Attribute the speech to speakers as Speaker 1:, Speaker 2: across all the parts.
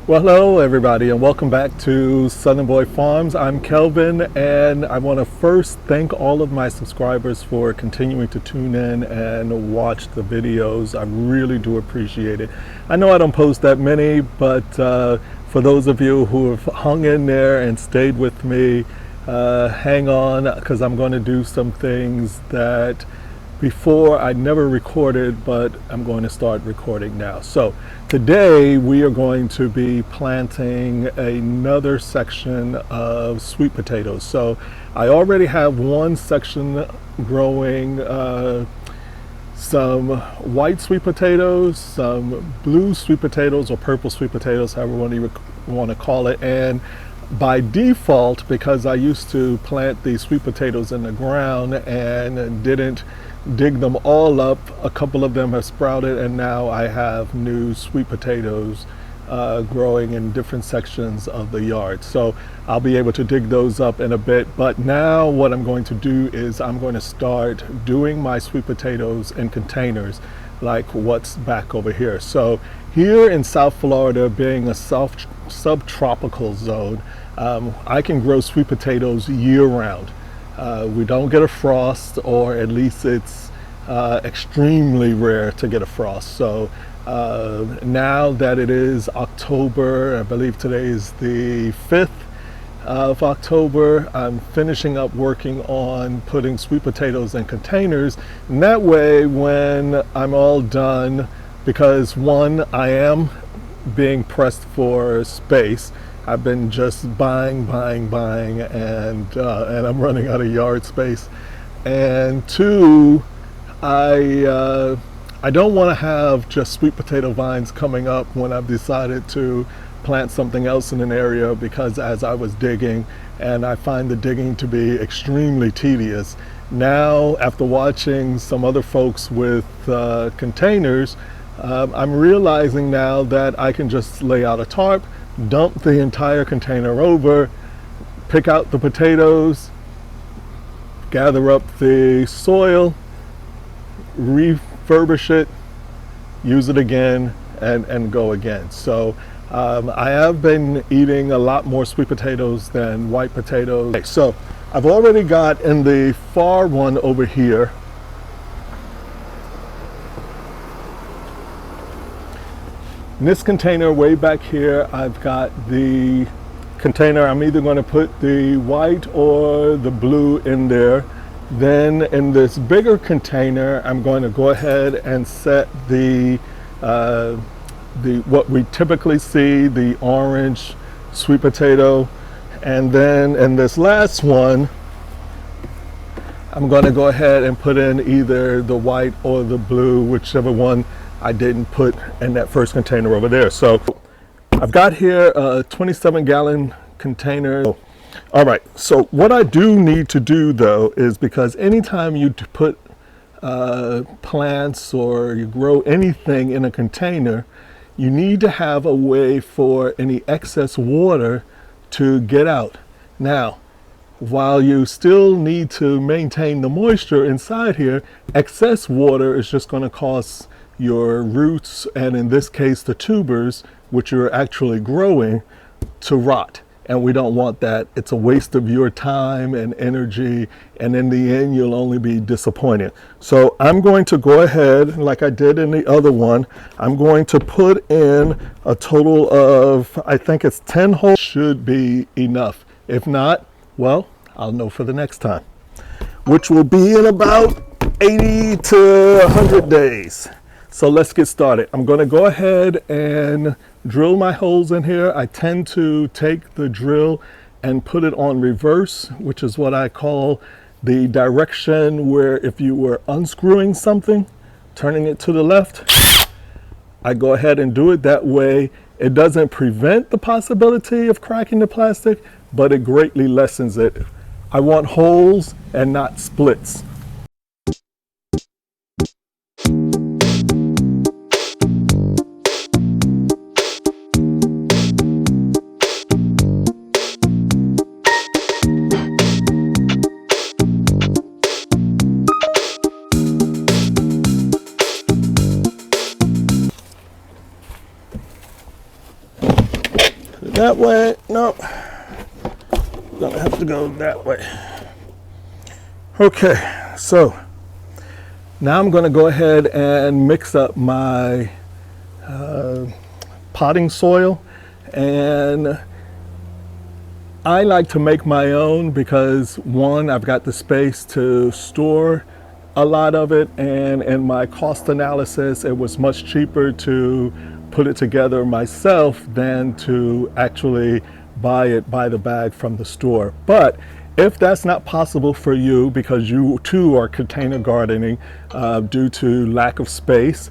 Speaker 1: Well, hello everybody, and welcome back to Southern Boy Farms. I'm Kelvin, and I want to first thank all of my subscribers for continuing to tune in and watch the videos. I really do appreciate it. I know I don't post that many, but for those of you who have hung in there and stayed with me, hang on, because I'm going to do some things that before I never recorded, but I'm going to start recording now. So today we are going to be planting another section of sweet potatoes. So I already have one section growing some white sweet potatoes, some blue sweet potatoes, or purple sweet potatoes, however you want to call it. And by default, because I used to plant these sweet potatoes in the ground and didn't dig them all up, a couple of them have sprouted, and now I have new sweet potatoes growing in different sections of the yard. So I'll be able to dig those up in a bit. But now what I'm going to do is I'm going to start doing my sweet potatoes in containers like what's back over here. So here in South Florida, being a subtropical zone, I can grow sweet potatoes year-round. We don't get a frost, or at least it's extremely rare to get a frost. So now that it is October, I believe today is the 5th of October, I'm finishing up working on putting sweet potatoes in containers. And that way, when I'm all done, because one, I am being pressed for space. I've been just buying, and I'm running out of yard space. And two, I don't want to have just sweet potato vines coming up when I've decided to plant something else in an area, because as I was digging, and I find the digging to be extremely tedious. Now, after watching some other folks with containers, I'm realizing now that I can just lay out a tarp, dump the entire container over, pick out the potatoes, gather up the soil, refurbish it, use it again, and go again. So I have been eating a lot more sweet potatoes than white potatoes. Okay, so I've already got in the far one over here, in this container way back here, I've got the container. I'm either going to put the white or the blue in there. Then in this bigger container, I'm going to go ahead and set the what we typically see, the orange sweet potato. And then in this last one, I'm going to go ahead and put in either the white or the blue, whichever one I didn't put in that first container over there. So I've got here a 27-gallon container. All right, so what I do need to do though is, because anytime you put plants or you grow anything in a container, you need to have a way for any excess water to get out. Now, while you still need to maintain the moisture inside here, excess water is just going to cause your roots, and in this case the tubers, which you're actually growing, to rot. And we don't want that. It's a waste of your time and energy, and in the end you'll only be disappointed. So I'm going to go ahead, like I did in the other one, I'm going to put in a total of, I think it's 10 holes. Should be enough. If not, well, I'll know for the next time, which will be in about 80 to 100 days. So let's get started. I'm going to go ahead and drill my holes in here. I tend to take the drill and put it on reverse, which is what I call the direction where if you were unscrewing something, turning it to the left, I go ahead and do it that way. It doesn't prevent the possibility of cracking the plastic, but it greatly lessens it. I want holes and not splits. That way, no. Gonna have to go that way. Okay, so now I'm gonna go ahead and mix up my potting soil, and I like to make my own because one, I've got the space to store a lot of it, and in my cost analysis, it was much cheaper to put it together myself than to actually buy it by the bag from the store. But if that's not possible for you because you too are container gardening due to lack of space,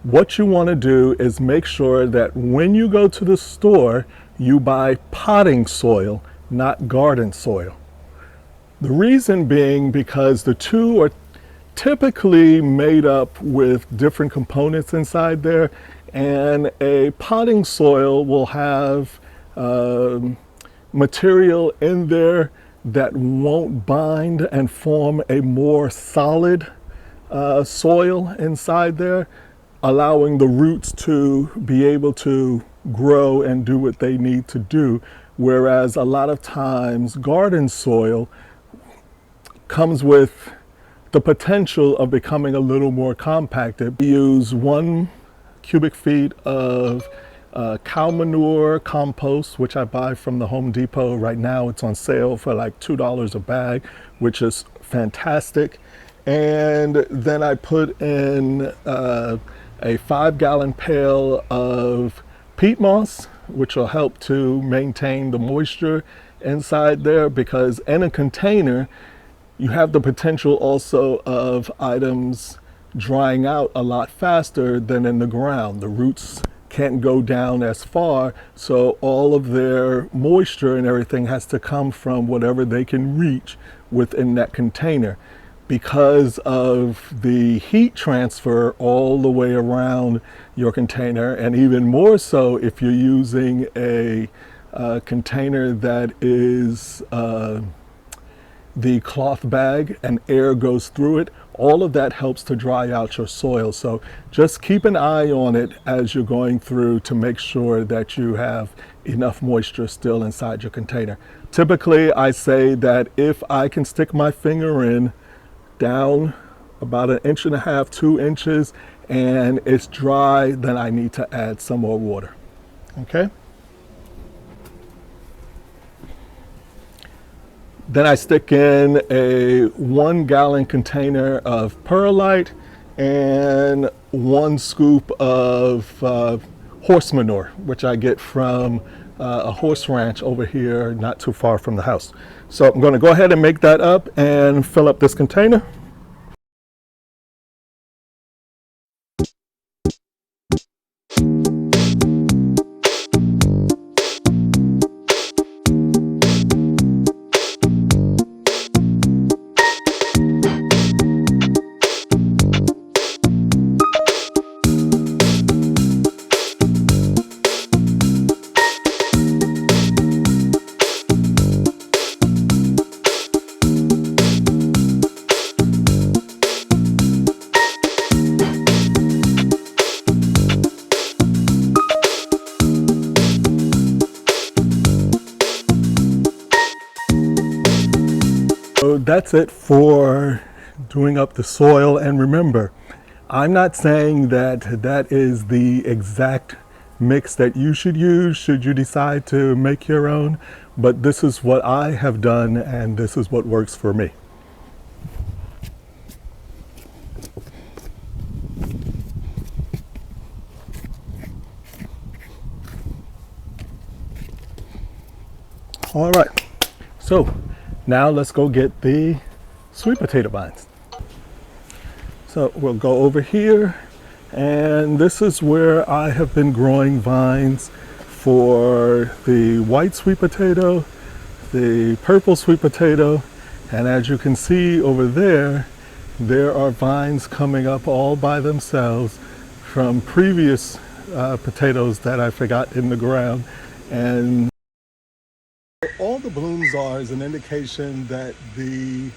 Speaker 1: what you want to do is make sure that when you go to the store, you buy potting soil, not garden soil. The reason being because the two are typically made up with different components inside there, and a potting soil will have material in there that won't bind and form a more solid soil inside there, allowing the roots to be able to grow and do what they need to do. Whereas a lot of times garden soil comes with the potential of becoming a little more compacted. We use 1 cubic feet of cow manure compost, which I buy from the Home Depot. Right now it's on sale for like $2 a bag, which is fantastic. And then I put in a 5-gallon pail of peat moss, which will help to maintain the moisture inside there, because in a container you have the potential also of items drying out a lot faster than in the ground. The roots can't go down as far, so all of their moisture and everything has to come from whatever they can reach within that container. Because of the heat transfer all the way around your container, and even more so if you're using a container that is the cloth bag and air goes through it, all of that helps to dry out your soil. So just keep an eye on it as you're going through to make sure that you have enough moisture still inside your container. Typically, I say that if I can stick my finger in down about 1.5 inches, 2 inches, and it's dry, then I need to add some more water. Okay? Then I stick in a 1-gallon container of perlite and 1 scoop of horse manure, which I get from a horse ranch over here not too far from the house. So I'm going to go ahead and make that up and fill up this container. So that's it for doing up the soil. And remember, I'm not saying that that is the exact mix that you should use should you decide to make your own, but this is what I have done and this is what works for me. All right, so now let's go get the sweet potato vines. So we'll go over here, and this is where I have been growing vines for the white sweet potato, the purple sweet potato, and as you can see over there, there are vines coming up all by themselves from previous potatoes that I forgot in the ground. And all the blooms are is an indication that the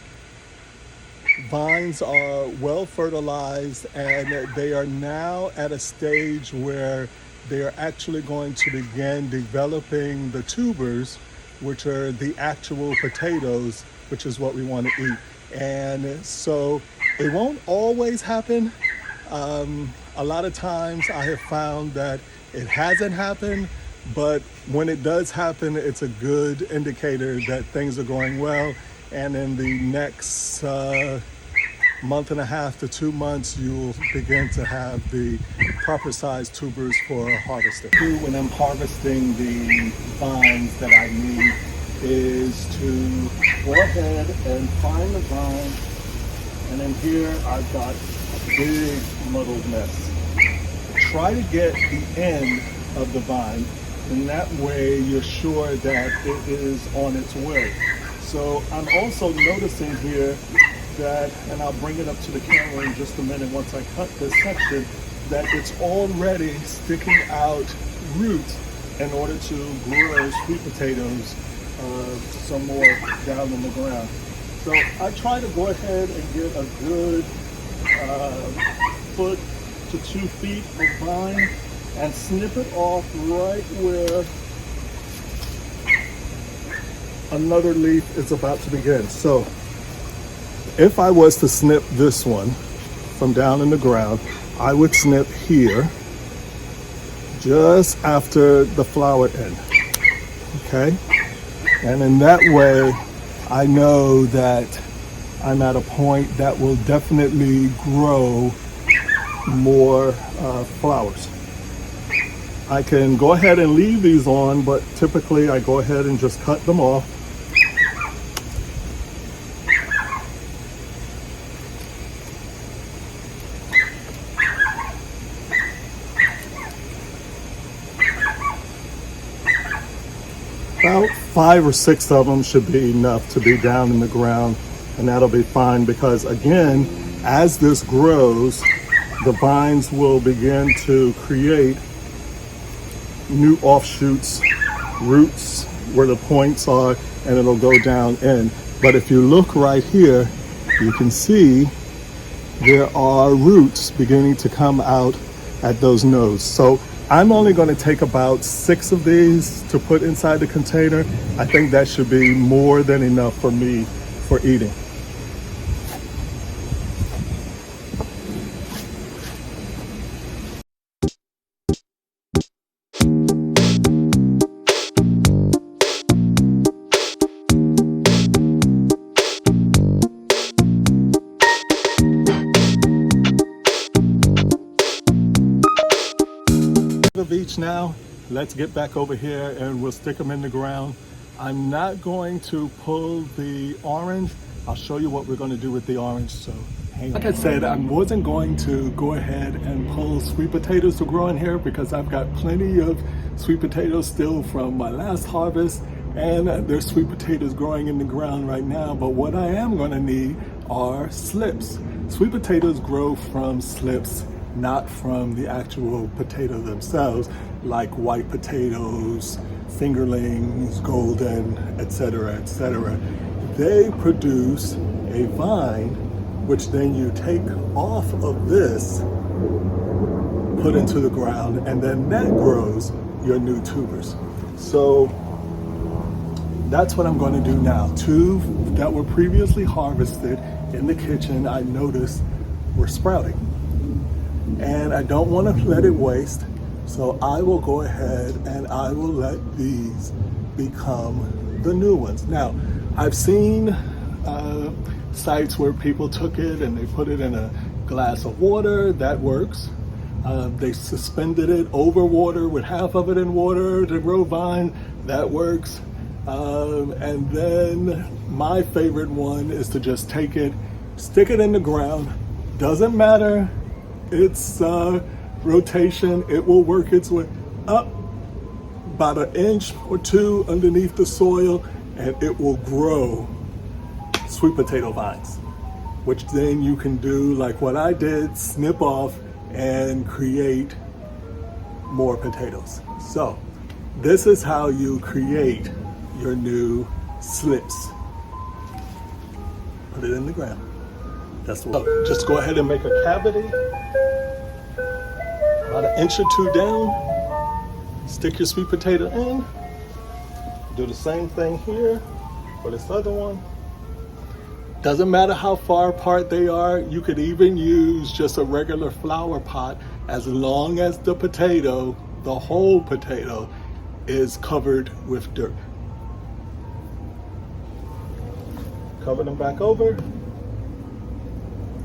Speaker 1: vines are well fertilized and they are now at a stage where they are actually going to begin developing the tubers, which are the actual potatoes, which is what we want to eat. And so it won't always happen. A lot of times I have found that it hasn't happened, but when it does happen, it's a good indicator that things are going well. And in the next month and a half to 2 months, you will begin to have the proper size tubers for harvesting. When I'm harvesting the vines that I need is to go ahead and find the vine, and then here I've got a big muddled mess. Try to get the end of the vine, and that way you're sure that it is on its way. So I'm also noticing here that, and I'll bring it up to the camera in just a minute once I cut this section, that it's already sticking out roots in order to grow sweet potatoes some more down in the ground. So I try to go ahead and get a good foot to 2 feet of vine and snip it off right where another leaf is about to begin. So if I was to snip this one from down in the ground, I would snip here just after the flower end, okay? And in that way, I know that I'm at a point that will definitely grow more flowers. I can go ahead and leave these on, but typically I go ahead and just cut them off. About 5 or 6 of them should be enough to be down in the ground, and that'll be fine because, again, as this grows, the vines will begin to create new offshoots, roots where the points are, and it'll go down in. But if you look right here, you can see there are roots beginning to come out at those nodes. So I'm only going to take about 6 of these to put inside the container. I think that should be more than enough for me for eating. Of each now. Let's get back over here and we'll stick them in the ground. I'm not going to pull the orange. I'll show you what we're going to do with the orange. So hang on. Like I said, I wasn't going to go ahead and pull sweet potatoes to grow in here because I've got plenty of sweet potatoes still from my last harvest, and there's sweet potatoes growing in the ground right now. But what I am going to need are slips. Sweet potatoes grow from slips, not from the actual potato themselves, like white potatoes, fingerlings, golden, etc., etc. They produce a vine, which then you take off of this, put into the ground, and then that grows your new tubers. So that's what I'm going to do now. 2 that were previously harvested in the kitchen, I noticed were sprouting. And I don't want to let it waste, so I will go ahead and I will let these become the new ones. Now, I've seen sites where people took it and they put it in a glass of water. That works. They suspended it over water with half of it in water to grow vine. That works. And then my favorite one is to just take it, stick it in the ground. Doesn't matter. It's rotation. It will work its way up about 1 inch or 2 underneath the soil, and it will grow sweet potato vines, which then you can do like what I did, snip off and create more potatoes. So this is how you create your new slips. Put it in the ground. That's what. Just go ahead and make a cavity about 1 inch or 2 down, stick your sweet potato in. Do the same thing here for this other one. Doesn't matter how far apart they are. You could even use just a regular flower pot as long as the potato, the whole potato, is covered with dirt. Cover them back over.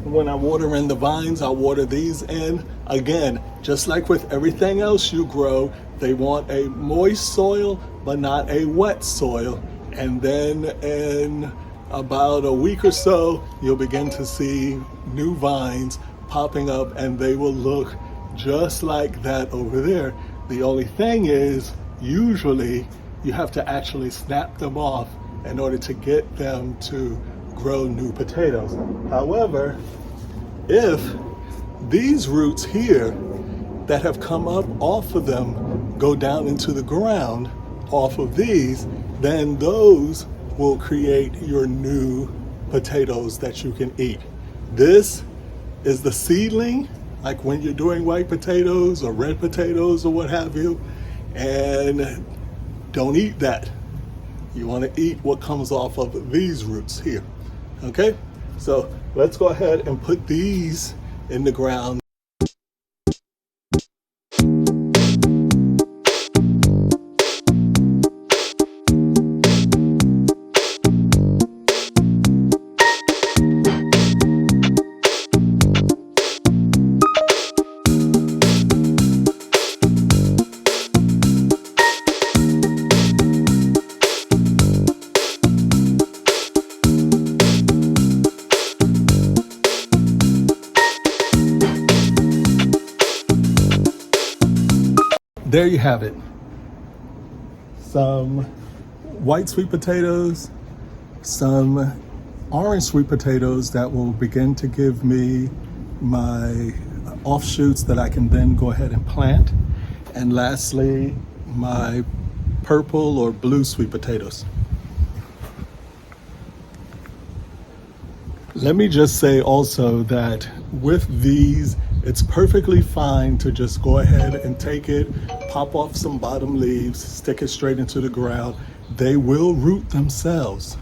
Speaker 1: When I water in the vines, I water these in. Again, just like with everything else you grow, they want a moist soil, but not a wet soil. And then in about a week or so, you'll begin to see new vines popping up, and they will look just like that over there. The only thing is, usually you have to actually snap them off in order to get them to grow new potatoes. However, if these roots here that have come up off of them go down into the ground off of these, then those will create your new potatoes that you can eat. This is the seedling, like when you're doing white potatoes or red potatoes or what have you, and don't eat that. You want to eat what comes off of these roots here. Okay, so let's go ahead and put these in the ground. There you have it. Some white sweet potatoes, some orange sweet potatoes that will begin to give me my offshoots that I can then go ahead and plant. And lastly, my purple or blue sweet potatoes. Let me just say also that with these, it's perfectly fine to just go ahead and take it, pop off some bottom leaves, stick it straight into the ground. They will root themselves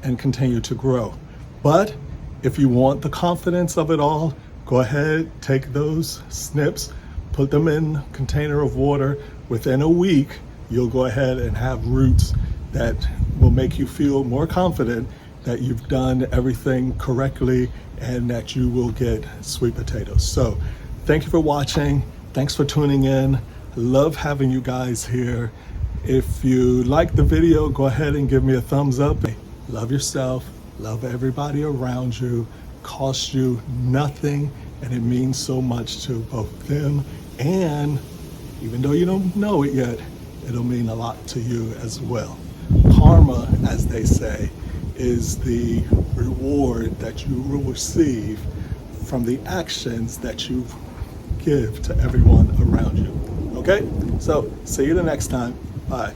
Speaker 1: and continue to grow. But if you want the confidence of it all, go ahead, take those snips, put them in a container of water. Within a week, you'll go ahead and have roots that will make you feel more confident that you've done everything correctly and that you will get sweet potatoes. So thank you for watching. Thanks for tuning in. Love having you guys here. If you like the video, go ahead and give me a thumbs up. Love yourself, love everybody around you. Costs you nothing, and it means so much to both them, and even though you don't know it yet, it'll mean a lot to you as well. Karma, as they say, is the reward that you will receive from the actions that you give to everyone around you. Okay? So, see you the next time. Bye.